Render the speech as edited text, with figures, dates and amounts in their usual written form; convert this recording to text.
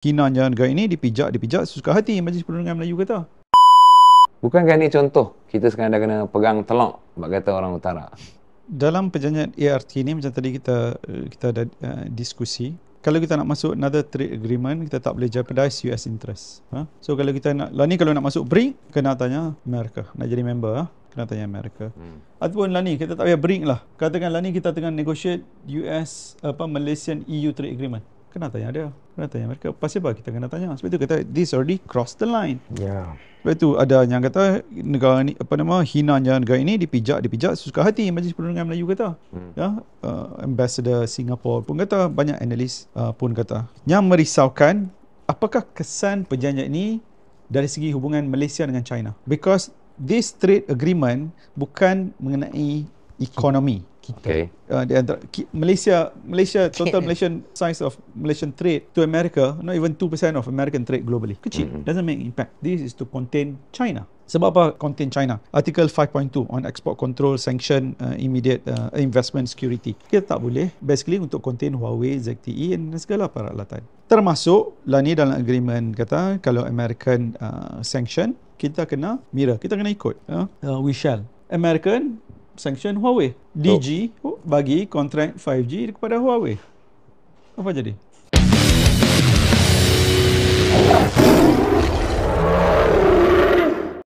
Hina jangan negara ini dipijak sesuka hati, Majlis Perundingan Melayu kata. Bukankah ini contoh kita sekarang dah kena pegang telok, bak kata orang utara? Dalam perjanjian ART ni, macam tadi kita ada diskusi, kalau kita nak masuk another trade agreement, kita tak boleh jeopardize US interest. So kalau kita nak, lah ni kalau nak masuk BRIC, kena tanya Amerika. Nak jadi member, kena tanya Amerika. Ataupun lah ni, kita tak payah BRIC lah. Katakan lah ni kita tengah negotiate US, Malaysian EU trade agreement. Kena tanya dia. Kena tanya Amerika. Pasal apa kita kena tanya? Sebab itu kata, this already crossed the line. Ya. Sebab itu ada yang kata negara ni, hina negara ini dipijak sesuka hati, Majlis Perundingan Melayu kata. Ya, Ambassador Singapore pun kata, banyak analis pun kata. Yang merisaukan, apakah kesan perjanjian ini dari segi hubungan Malaysia dengan China? Because this trade agreement bukan mengenai ekonomi. Okay. Di antara Malaysia total Malaysian size of Malaysian trade to America, not even 2% of American trade globally. Kecil. Doesn't make impact. This is to contain China. Sebab apa contain China? Article 5.2 on export control, sanction, immediate investment security. Kita tak boleh basically untuk contain Huawei, ZTE dan segala peralatan. Termasuk lah ni dalam agreement kata kalau American sanction, kita kena mirror, kita kena ikut. We shall. American sanction Huawei. DG bagi kontrak 5G kepada Huawei. Apa jadi?